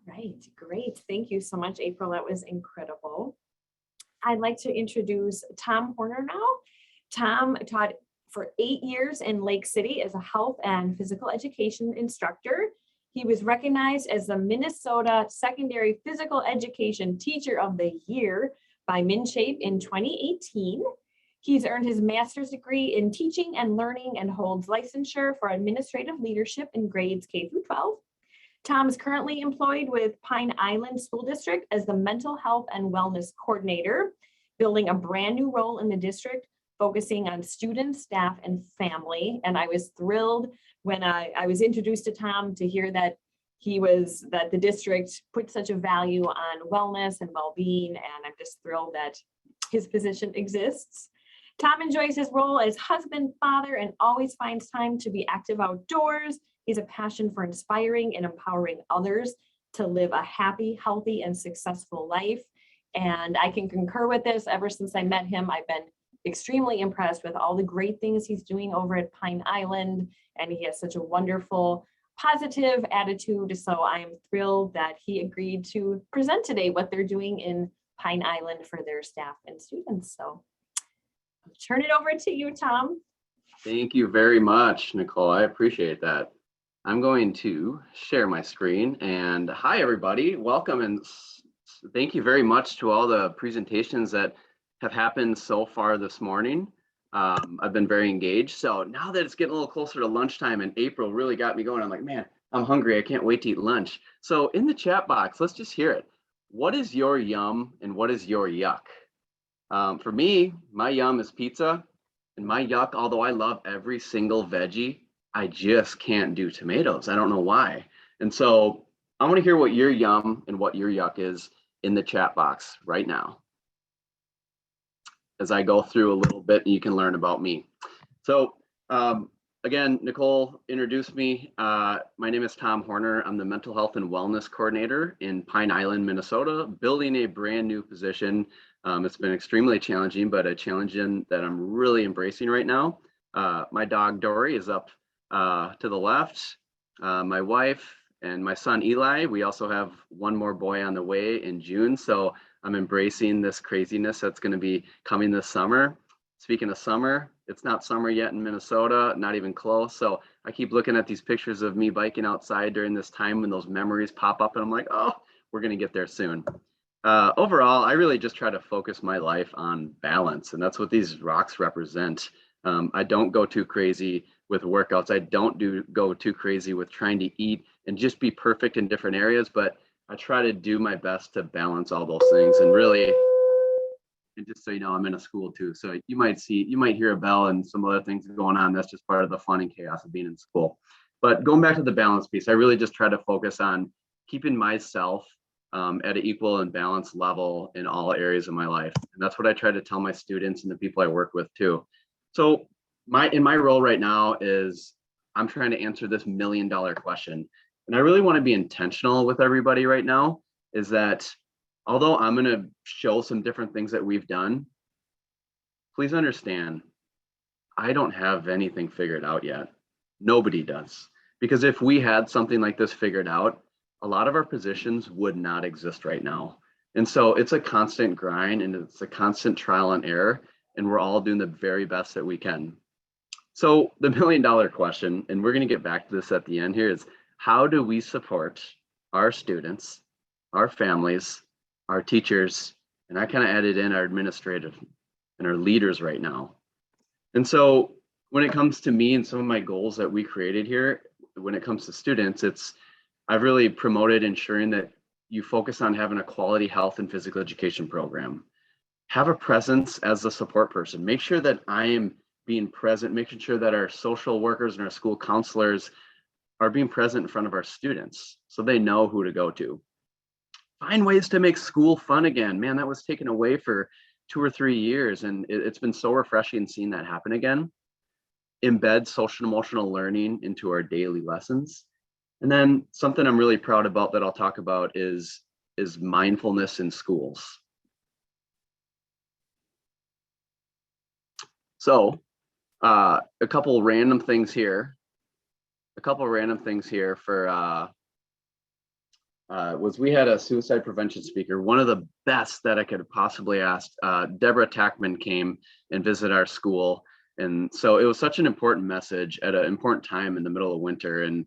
Right, great. Thank you so much, April. That was incredible. I'd like to introduce Tom Horner now. Tom taught for 8 years in Lake City as a health and physical education instructor. He was recognized as the Minnesota Secondary Physical Education Teacher of the Year by MinShape in 2018. He's earned his master's degree in teaching and learning and holds licensure for administrative leadership in grades K through 12. Tom is currently employed with Pine Island School District as the Mental Health and Wellness Coordinator, building a brand new role in the district, focusing on students, staff, and family. And I was thrilled when I was introduced to Tom to hear that the district put such a value on wellness and well-being, and I'm just thrilled that his position exists. Tom enjoys his role as husband, father, and always finds time to be active outdoors. He has a passion for inspiring and empowering others to live a happy, healthy, and successful life. And I can concur with this. Ever since I met him, I've been extremely impressed with all the great things he's doing over at Pine Island. And he has such a wonderful, positive attitude. So I am thrilled that he agreed to present today what they're doing in Pine Island for their staff and students. So I'll turn it over to you, Tom. Thank you very much, Nicole. I appreciate that. I'm going to share my screen, and hi everybody, welcome, and thank you very much to all the presentations that have happened so far this morning. I've been very engaged. So now that it's getting a little closer to lunchtime and April really got me going, I'm like, man, I'm hungry. I can't wait to eat lunch. So in the chat box, let's just hear it. What is your yum and what is your yuck? For me, my yum is pizza, and my yuck, although I love every single veggie, I just can't do tomatoes. I don't know why. And so I want to hear what your yum and what your yuck is in the chat box right now, as I go through a little bit and you can learn about me. So again, Nicole introduced me. My name is Tom Horner. I'm the Mental Health and Wellness Coordinator in Pine Island, Minnesota, building a brand new position. It's been extremely challenging, but a challenge that I'm really embracing right now. My dog Dory is up to the left. My wife and my son Eli. We also have one more boy on the way in June. So I'm embracing this craziness that's going to be coming this summer. Speaking of summer, it's not summer yet in Minnesota, not even close. So I keep looking at these pictures of me biking outside during this time when those memories pop up and I'm like, oh, we're going to get there soon. Overall, I really just try to focus my life on balance, and that's what these rocks represent. I don't go too crazy with workouts. I don't go too crazy with trying to eat and just be perfect in different areas, but I try to do my best to balance all those things. And really, and just so you know, I'm in a school too. So you might hear a bell and some other things going on. That's just part of the fun and chaos of being in school. But going back to the balance piece, I really just try to focus on keeping myself at an equal and balanced level in all areas of my life. And that's what I try to tell my students and the people I work with too. So in my role right now is I'm trying to answer this $1 million question. And I really want to be intentional with everybody right now, is that although I'm going to show some different things that we've done, please understand, I don't have anything figured out yet. Nobody does. Because if we had something like this figured out, a lot of our positions would not exist right now. And so it's a constant grind and it's a constant trial and error, and we're all doing the very best that we can. So the $1 million question, and we're going to get back to this at the end here, is how do we support our students, our families, our teachers, and I kind of added in our administrative and our leaders right now. And so when it comes to me and some of my goals that we created here, when it comes to students, I've really promoted ensuring that you focus on having a quality health and physical education program. Have a presence as a support person. Make sure that I am being present, making sure that our social workers and our school counselors are being present in front of our students so they know who to go to. Find ways to make school fun again. Man, that was taken away for 2 or 3 years, and it's been so refreshing seeing that happen again. Embed social and emotional learning into our daily lessons. And then something I'm really proud about that I'll talk about is mindfulness in schools. So a couple random things here for was we had a suicide prevention speaker, one of the best that I could have possibly asked. Deborah Tackman came and visited our school. And so it was such an important message at an important time in the middle of winter. And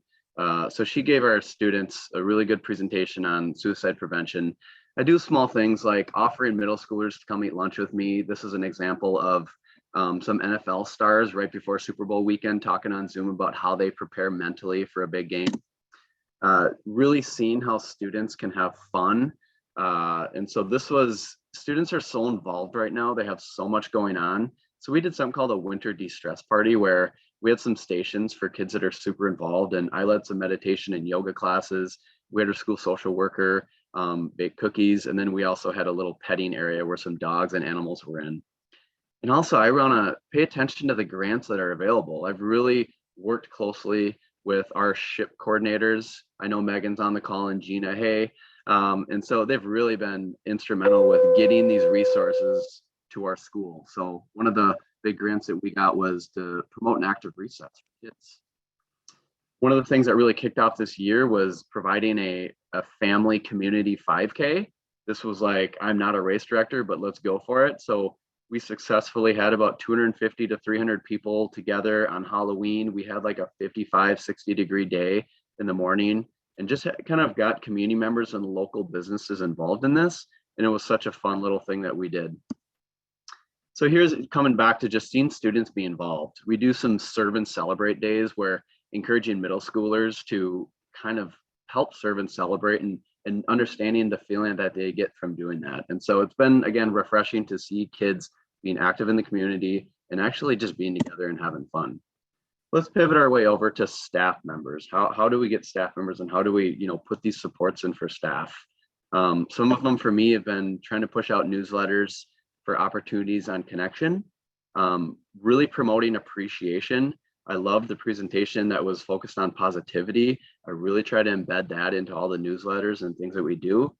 so she gave our students a really good presentation on suicide prevention. I do small things like offering middle schoolers to come eat lunch with me. This is an example of some NFL stars right before Super Bowl weekend talking on Zoom about how they prepare mentally for a big game. Really seeing how students can have fun. And so students are so involved right now. They have so much going on. So we did something called a winter de-stress party where we had some stations for kids that are super involved. And I led some meditation and yoga classes. We had a school social worker bake cookies. And then we also had a little petting area where some dogs and animals were in. And also I want to pay attention to the grants that are available. I've really worked closely with our SHIP coordinators. I know Megan's on the call and Gina, hey. And so they've really been instrumental with getting these resources to our school. So one of the big grants that we got was to promote an active recess for kids. One of the things that really kicked off this year was providing a family community 5K. This was like, I'm not a race director, but let's go for it. So we successfully had about 250 to 300 people together on Halloween. We had like a 55, 60-degree day in the morning and just kind of got community members and local businesses involved in this. And it was such a fun little thing that we did. So here's coming back to just seeing students be involved. We do some serve and celebrate days where encouraging middle schoolers to kind of help serve and celebrate and understanding the feeling that they get from doing that. And so it's been, again, refreshing to see kids being active in the community and actually just being together and having fun. Let's pivot our way over to staff members. How do we get staff members and how do we, put these supports in for staff? Some of them for me have been trying to push out newsletters for opportunities on connection, really promoting appreciation. I love the presentation that was focused on positivity. I really try to embed that into all the newsletters and things that we do.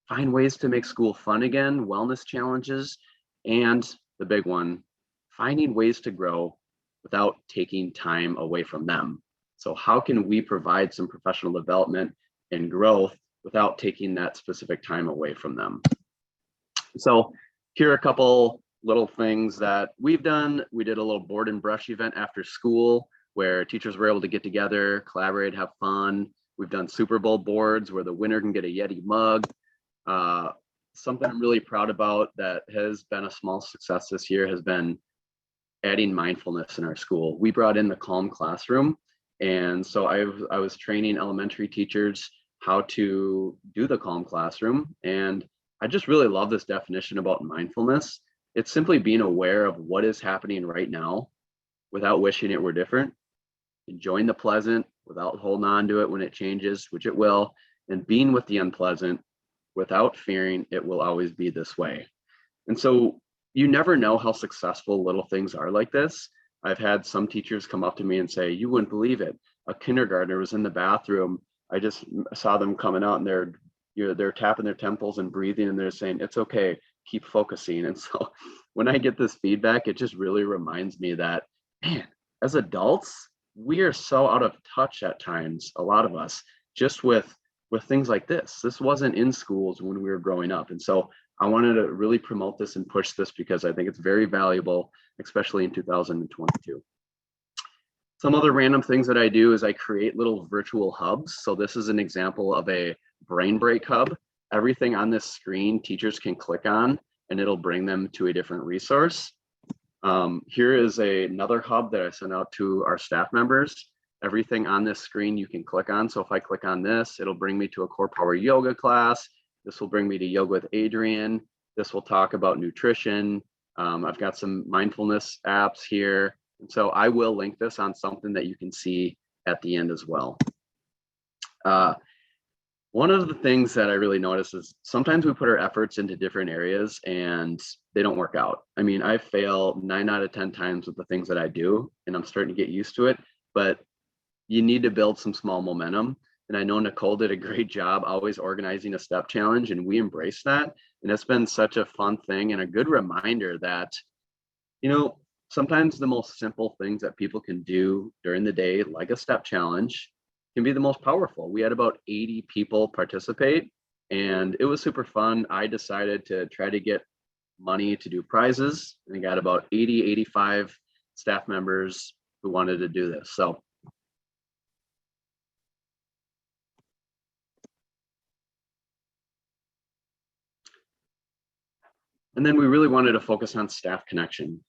Find ways to make school fun again, wellness challenges, and the big one, finding ways to grow without taking time away from them. So how can we provide some professional development and growth without taking that specific time away from them? So here are a couple little things that we've done. We did a little board and brush event after school where teachers were able to get together, collaborate, have fun. We've done Super Bowl boards where the winner can get a Yeti mug. Something I'm really proud about that has been a small success this year has been adding mindfulness in our school. We brought in the calm classroom. And so I was training elementary teachers how to do the calm classroom. And I just really love this definition about mindfulness. It's simply being aware of what is happening right now without wishing it were different, enjoying the pleasant without holding on to it when it changes, which it will, and being with the unpleasant without fearing it will always be this way. And so you never know how successful little things are like this. I've had some teachers come up to me and say, you wouldn't believe it. A kindergartner was in the bathroom. I just saw them coming out and they're tapping their temples and breathing and they're saying, it's okay, keep focusing. And so when I get this feedback, it just really reminds me that, man, as adults, we are so out of touch at times, a lot of us, just with things like this. This wasn't in schools when we were growing up. And so I wanted to really promote this and push this because I think it's very valuable, especially in 2022. Some other random things that I do is I create little virtual hubs. So this is an example of a brain break hub. Everything on this screen teachers can click on and it'll bring them to a different resource. Here is another hub that I sent out to our staff members. Everything on this screen you can click on. So if I click on this, it'll bring me to a core power yoga class. This will bring me to yoga with Adrian. This will talk about nutrition. I've got some mindfulness apps here. And so I will link this on something that you can see at the end as well. One of the things that I really notice is sometimes we put our efforts into different areas and they don't work out. I mean, I fail 9 out of 10 times with the things that I do, and I'm starting to get used to it, but you need to build some small momentum. And I know Nicole did a great job always organizing a step challenge, and we embrace that. And it's been such a fun thing and a good reminder that, sometimes the most simple things that people can do during the day, like a step challenge, can be the most powerful. We had about 80 people participate, and it was super fun. I decided to try to get money to do prizes, and I got about 80, 85 staff members who wanted to do this. So and then we really wanted to focus on staff connection.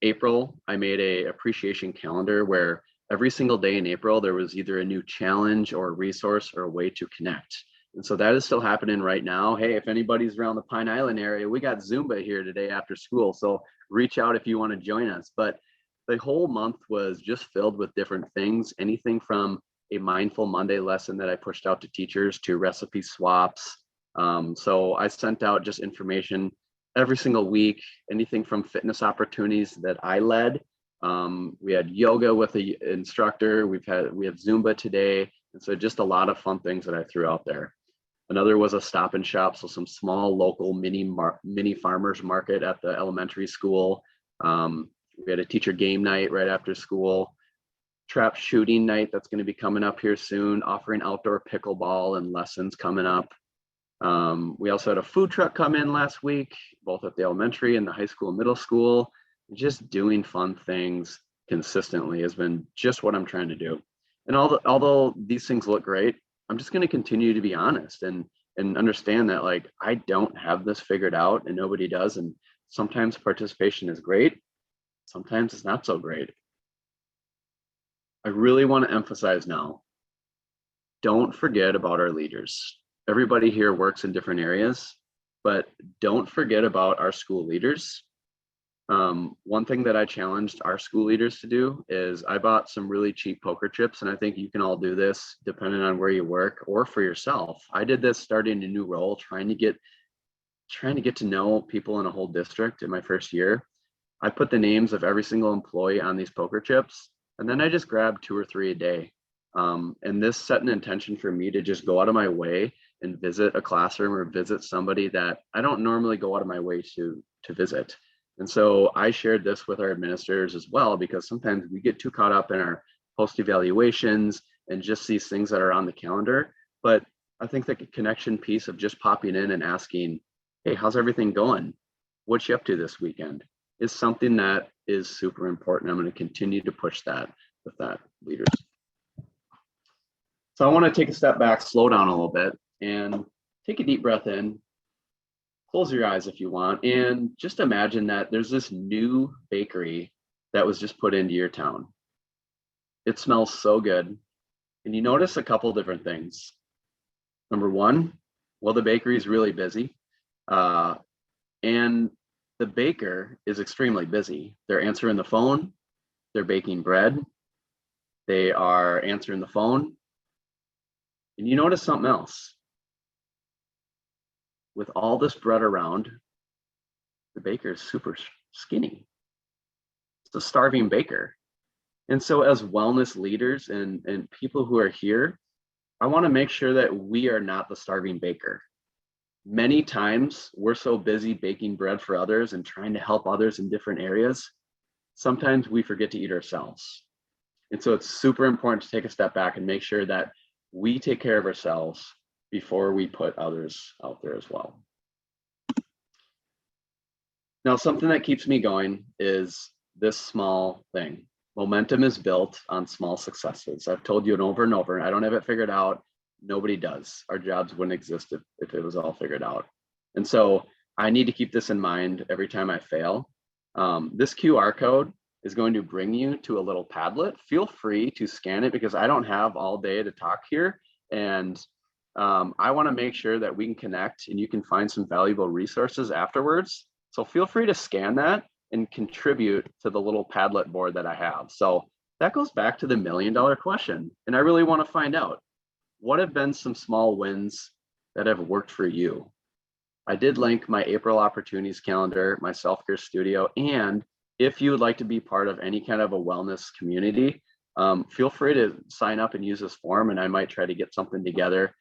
April, I made a appreciation calendar where every single day in April, there was either a new challenge or a resource or a way to connect. And so that is still happening right now. Hey, if anybody's around the Pine Island area, we got Zumba here today after school. So reach out if you want to join us. But the whole month was just filled with different things, anything from a Mindful Monday lesson that I pushed out to teachers to recipe swaps. So I sent out just information every single week, anything from fitness opportunities that I led. We had yoga with an instructor. we have Zumba today. And so just a lot of fun things that I threw out there. Another was a stop and shop. So some small local mini farmers market at the elementary school. We had a teacher game night right after school, trap shooting night that's going to be coming up here soon, offering outdoor pickleball and lessons coming up. We also had a food truck come in last week, both at the elementary and the high school and middle school. Just doing fun things consistently has been just what I'm trying to do. And although these things look great, I'm just going to continue to be honest and understand that, like, I don't have this figured out and nobody does. And sometimes participation is great. Sometimes it's not so great. I really want to emphasize now, don't forget about our leaders. Everybody here works in different areas, but don't forget about our school leaders. One thing that I challenged our school leaders to do is I bought some really cheap poker chips, and I think you can all do this depending on where you work or for yourself. I did this starting a new role, trying to get to know people in a whole district in my first year. I put the names of every single employee on these poker chips, and then I just grabbed 2 or 3 a day. And this set an intention for me to just go out of my way and visit a classroom or visit somebody that I don't normally go out of my way to visit. And so I shared this with our administrators as well, because sometimes we get too caught up in our post evaluations and just these things that are on the calendar. But I think the connection piece of just popping in and asking, hey, how's everything going? What you up to this weekend? Is something that is super important. I'm going to continue to push that with that leaders. So I want to take a step back, slow down a little bit, and take a deep breath in. Close your eyes if you want, and just imagine that there's this new bakery that was just put into your town. It smells so good. And you notice a couple different things. Number one, well, the bakery is really busy. And the baker is extremely busy. They're answering the phone, they're baking bread, they are answering the phone. And you notice something else. With all this bread around, the baker is super skinny. It's a starving baker. And so as wellness leaders and people who are here, I want to make sure that we are not the starving baker. Many times we're so busy baking bread for others and trying to help others in different areas, sometimes we forget to eat ourselves. And so it's super important to take a step back and make sure that we take care of ourselves before we put others out there as well. Now, something that keeps me going is this small thing. Momentum is built on small successes. I've told you it over and over. I don't have it figured out. Nobody does. Our jobs wouldn't exist if it was all figured out. And so I need to keep this in mind every time I fail. This QR code is going to bring you to a little Padlet. Feel free to scan it because I don't have all day to talk here. And I want to make sure that we can connect and you can find some valuable resources afterwards. So feel free to scan that and contribute to the little Padlet board that I have. So that goes back to the $1 million question. And I really want to find out, what have been some small wins that have worked for you? I did link my April opportunities calendar, my self-care studio, and if you would like to be part of any kind of a wellness community, feel free to sign up and use this form, and I might try to get something together.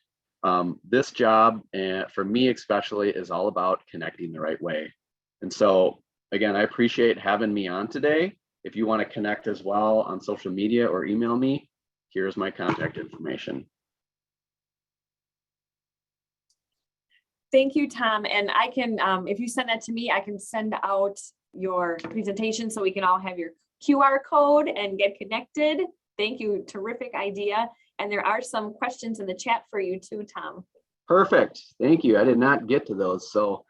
This job, and for me especially, is all about connecting the right way. And so, again, I appreciate having me on today. If you want to connect as well on social media or email me, here's my contact information. Thank you, Tom. And I can, if you send that to me, I can send out your presentation so we can all have your QR code and get connected. Thank you. Terrific idea. And there are some questions in the chat for you too, Tom. Perfect. Thank you. I did not get to those. So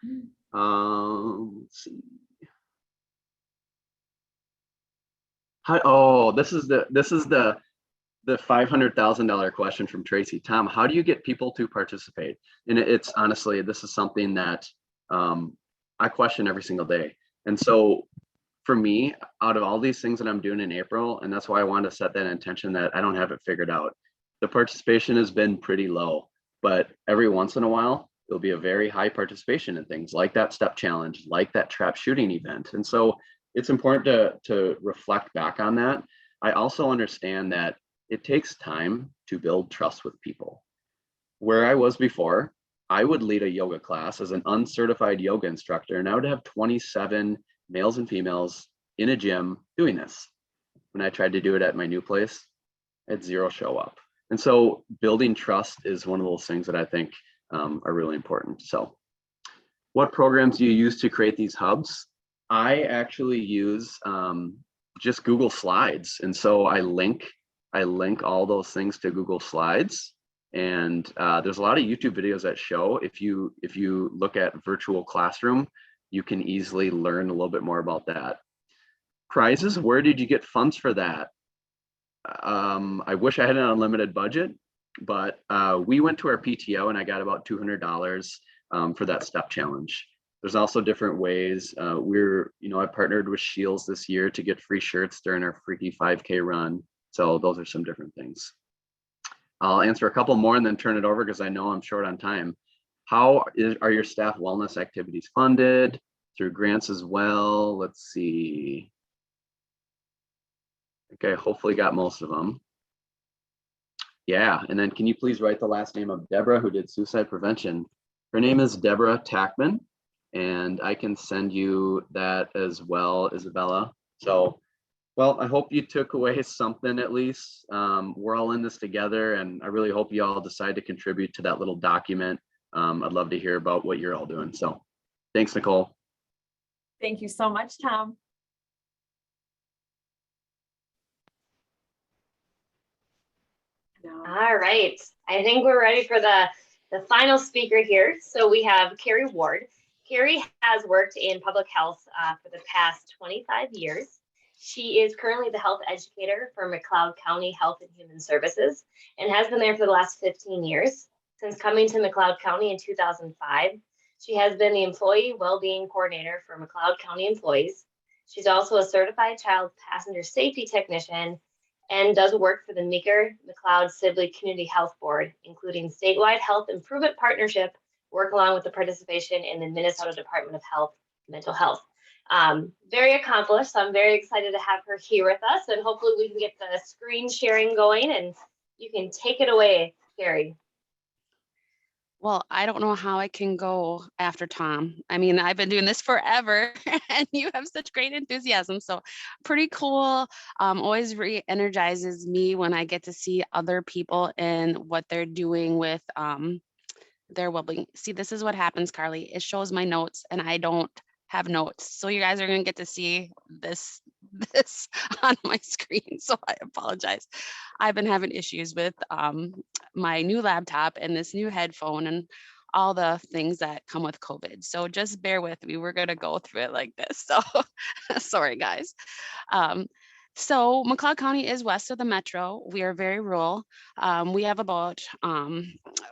let's see. This is the $500,000 question from Tracy. Tom, how do you get people to participate? And it's honestly, this is something that I question every single day. And so for me, out of all these things that I'm doing in April, and that's why I wanted to set that intention that I don't have it figured out. The participation has been pretty low, but every once in a while, there'll be a very high participation in things like that step challenge, like that trap shooting event. And so it's important to reflect back on that. I also understand that it takes time to build trust with people. Where I was before, I would lead a yoga class as an uncertified yoga instructor, and I would have 27 males and females in a gym doing this. When I tried to do it at my new place, I had 0 show up. And so building trust is one of those things that I think are really important. So what programs do you use to create these hubs? I actually use just Google Slides. And so I link all those things to Google Slides. And there's a lot of YouTube videos that show if you look at virtual classroom, you can easily learn a little bit more about that. Prizes, where did you get funds for that? I wish I had an unlimited budget, but we went to our PTO and I got about $200 for that step challenge. There's also different ways. I partnered with Shields this year to get free shirts during our Freaky 5K run. So those are some different things. I'll answer a couple more and then turn it over because I know I'm short on time. How are your staff wellness activities funded? Through grants as well. Let's see. Okay, hopefully got most of them. Yeah, and then can you please write the last name of Deborah who did suicide prevention? Her name is Deborah Tackman, and I can send you that as well, Isabella. So, well, I hope you took away something at least. We're all in this together, and I really hope you all decide to contribute to that little document. I'd love to hear about what you're all doing. So thanks, Nicole. Thank you so much, Tom. All right, I think we're ready for the final speaker here. So we have Kerry Ward. Kerry has worked in public health for the past 25 years. She is currently the health educator for McLeod County Health and Human Services and has been there for the last 15 years. Since coming to McLeod County in 2005, she has been the employee well-being coordinator for McLeod County employees. She's also a certified child passenger safety technician and does work for the Meeker McLeod Sibley Community Health Board, including statewide health improvement partnership, work along with the participation in the Minnesota Department of Health Mental Health. Very accomplished. So I'm very excited to have her here with us, and hopefully we can get the screen sharing going and you can take it away, Kerry. Well, I don't know how I can go after Tom. I mean, I've been doing this forever and you have such great enthusiasm. So pretty cool. Always re-energizes me when I get to see other people and what they're doing with their well-being. See, this is what happens, Carly. It shows my notes and I don't have notes. So you guys are going to get to see this on my screen. So I apologize. I've been having issues with my new laptop and this new headphone and all the things that come with COVID. So just bear with me. We're going to go through it like this. So sorry, guys. So McLeod County is west of the metro. We are very rural. We have about,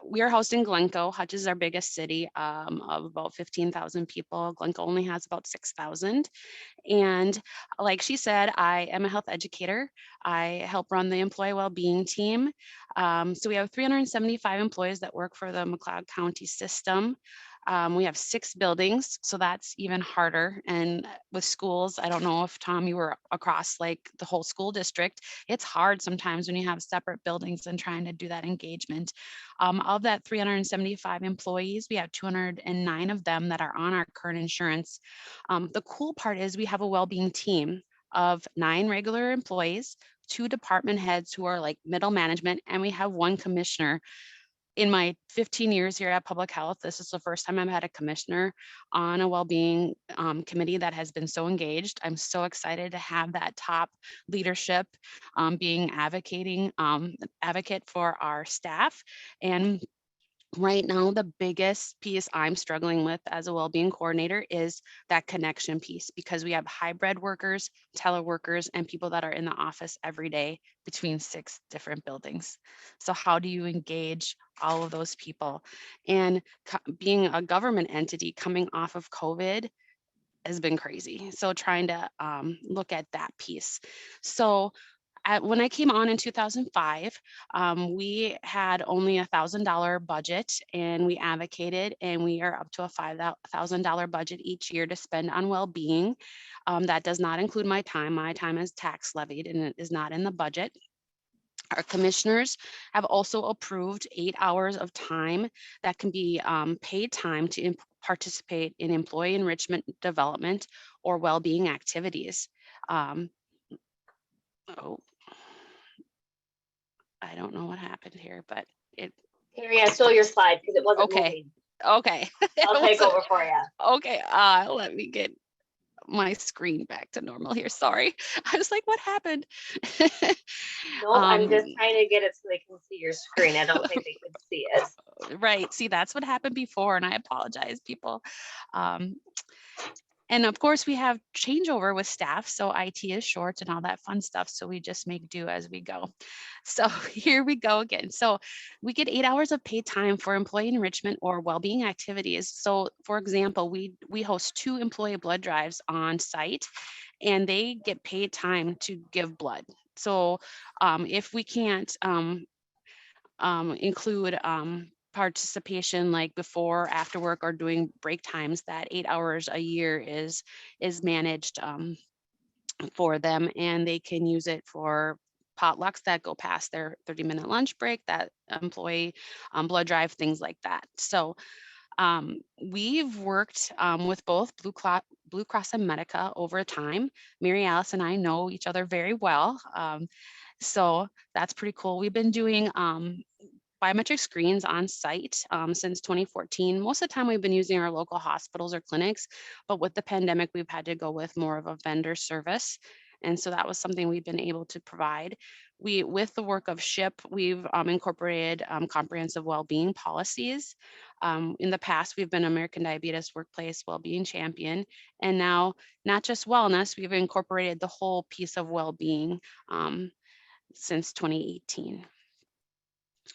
we are hosting Glencoe. Hutch is our biggest city of about 15,000 people. Glencoe only has about 6,000. And like she said, I am a health educator. I help run the employee well-being team. So we have 375 employees that work for the McLeod County system. We have 6 buildings, so that's even harder. And with schools, I don't know if Tom, you were across like the whole school district. It's hard sometimes when you have separate buildings and trying to do that engagement. Of that 375 employees, we have 209 of them that are on our current insurance. The cool part is we have a well-being team of 9 regular employees, 2 department heads who are like middle management, and we have 1 commissioner. In my 15 years here at Public Health, this is the first time I've had a commissioner on a well-being committee that has been so engaged. I'm so excited to have that top leadership being advocate for our staff. And right now, the biggest piece I'm struggling with as a well-being coordinator is that connection piece, because we have hybrid workers, teleworkers, and people that are in the office every day between 6 different buildings. So how do you engage all of those people? And being a government entity coming off of COVID has been crazy. So trying to look at that piece. So when I came on in 2005, we had only $1,000 budget, and we advocated, and we are up to a $5,000 budget each year to spend on well-being. That does not include my time. My time is tax levied and it is not in the budget. Our commissioners have also approved 8 hours of time that can be paid time to participate in employee enrichment development or well-being activities. Oh, I don't know what happened here, but it, Carrie, I stole your slide because it wasn't okay. moving. Okay. I'll take over for you. Okay, let me get my screen back to normal here. Sorry. I was like, what happened? Nope, I'm just trying to get it so they can see your screen. I don't think they could see it. Right. See, that's what happened before, and I apologize, people. And of course, we have changeover with staff, so IT is short and all that fun stuff. So we just make do as we go. So here we go again. So we get 8 hours of paid time for employee enrichment or well-being activities. So for example, we host 2 employee blood drives on site, and they get paid time to give blood. So if we can't include participation like before, after work, or doing break times, that 8 hours a year is managed for them, and they can use it for potlucks that go past their 30-minute lunch break, that employee blood drive, things like that. So we've worked with both Blue Cross and Medica over time. Mary Alice and I know each other very well. So that's pretty cool. We've been doing biometric screens on site since 2014. Most of the time we've been using our local hospitals or clinics, but with the pandemic, we've had to go with more of a vendor service. And so that was something we've been able to provide. With the work of SHIP, we've incorporated comprehensive well-being policies. In the past, we've been American Diabetes Workplace Wellbeing Champion. And now, not just wellness, we've incorporated the whole piece of well-being since 2018.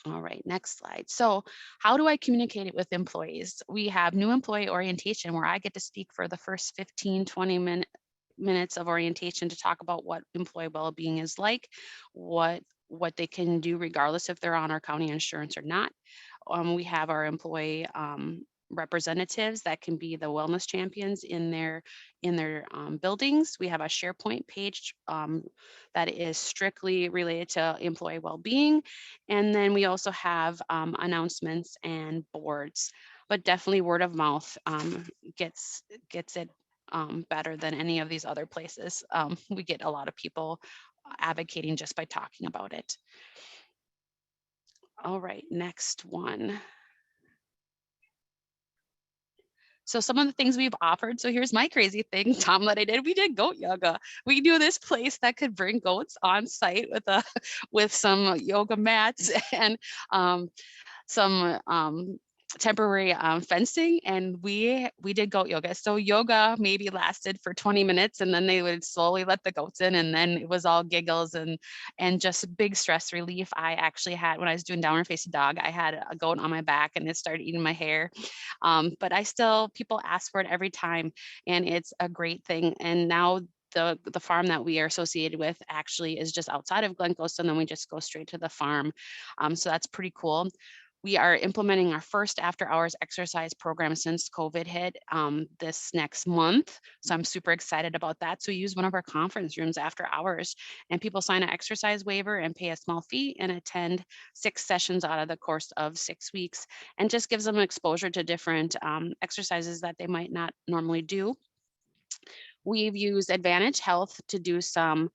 All right, next slide. So how do I communicate it with employees? We have new employee orientation where I get to speak for the first 15-20 minutes of orientation to talk about what employee well-being is like, what they can do regardless if they're on our county insurance or not. We have our employee representatives that can be the wellness champions in their buildings. We have a SharePoint page that is strictly related to employee well-being, and then we also have announcements and boards. But definitely word of mouth gets it better than any of these other places. We get a lot of people advocating just by talking about it. All right, next one. So some of the things we've offered. So here's my crazy thing, Tom, that I did. We did goat yoga. We knew this place that could bring goats on site with some yoga mats and some temporary fencing, and we did goat yoga. So yoga maybe lasted for 20 minutes, and then they would slowly let the goats in, and then it was all giggles and just big stress relief. I actually had, when I was doing downward facing dog, I had a goat on my back and it started eating my hair. But people ask for it every time, and it's a great thing. And now the farm that we are associated with actually is just outside of Glen Coast, and then we just go straight to the farm. So that's pretty cool. We are implementing our first after hours exercise program since COVID hit this next month. So I'm super excited about that. So we use one of our conference rooms after hours, and people sign an exercise waiver and pay a small fee and attend 6 sessions out of the course of 6 weeks, and just gives them exposure to different exercises that they might not normally do. We've used Advantage Health to do some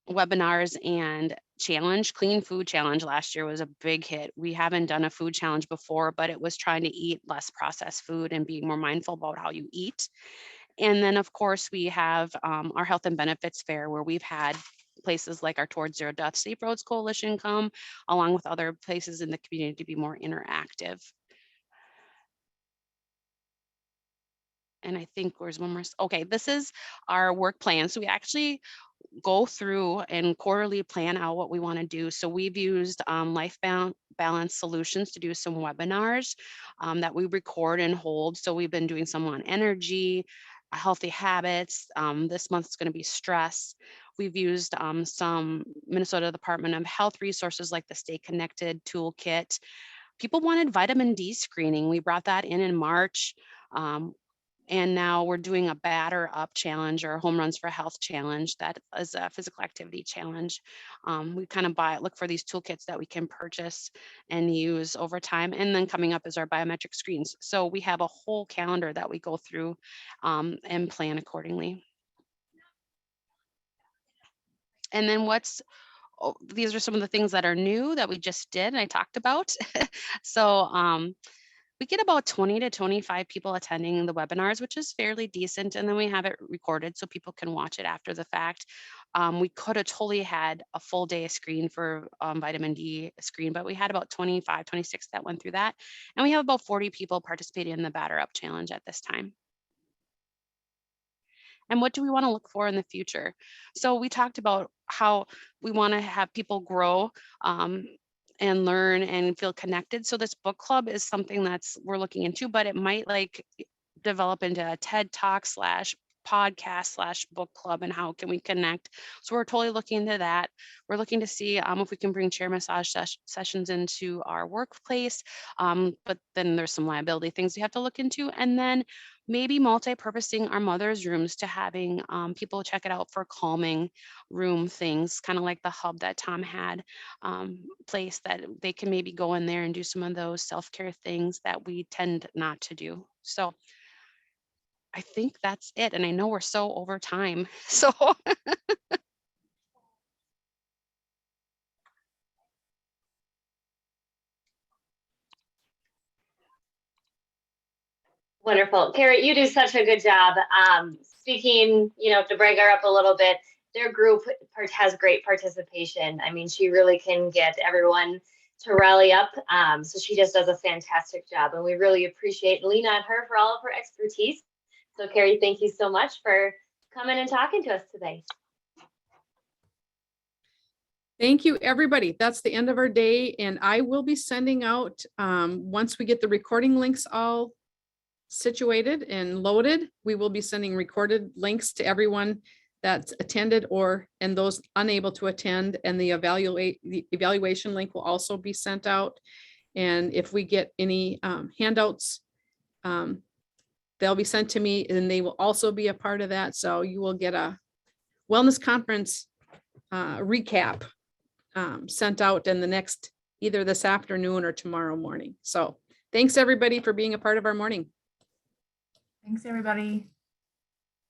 webinars and challenge. Clean food challenge last year was a big hit. We haven't done a food challenge before, but it was trying to eat less processed food and being more mindful about how you eat. And then, of course, we have our health and benefits fair, where we've had places like our Towards Zero Death Safe Roads Coalition come, along with other places in the community, to be more interactive. And I think there's one more. Okay, this is our work plan. So we actually go through and quarterly plan out what we want to do. So we've used Life Balance Solutions to do some webinars that we record and hold. So we've been doing some on energy, healthy habits. This month is going to be stress. We've used some Minnesota Department of Health resources like the Stay Connected Toolkit. People wanted vitamin D screening. We brought that in March. And now we're doing a batter up challenge, or a home runs for health challenge. That is a physical activity challenge. We kind of look for these toolkits that we can purchase and use over time. And then coming up is our biometric screens. So we have a whole calendar that we go through and plan accordingly. And then these are some of the things that are new that we just did and I talked about. So we get about 20 to 25 people attending the webinars, which is fairly decent. And then we have it recorded so people can watch it after the fact. We could have totally had a full day screen for vitamin D screen, but we had about 25, 26 that went through that. And we have about 40 people participating in the Batter Up Challenge at this time. And what do we want to look for in the future? So we talked about how we want to have people grow and learn and feel connected. So this book club is something we're looking into, but it might develop into a TED Talk / podcast / book club, and how can we connect. So we're totally looking into that. We're looking to see if we can bring chair massage sessions into our workplace, but then there's some liability things we have to look into. And then maybe multi-purposing our mother's rooms to having people check it out for calming room things, kind of like the hub that Tom had, place that they can maybe go in there and do some of those self-care things that we tend not to do. So I think that's it. And I know we're so over time. So Wonderful. Carrie, you do such a good job. Speaking, to brag her up a little bit, their group has great participation. I mean, she really can get everyone to rally up. So she just does a fantastic job, and we really appreciate and lean on her for all of her expertise. So Carrie, thank you so much for coming and talking to us today. Thank you, everybody. That's the end of our day, and I will be sending out, once we get the recording links all situated and loaded, we will be sending recorded links to everyone that's attended and those unable to attend, and the evaluation link will also be sent out. And if we get any handouts, they'll be sent to me, and they will also be a part of that. So you will get a wellness conference recap sent out in either this afternoon or tomorrow morning. So thanks everybody for being a part of our morning. Thanks, everybody.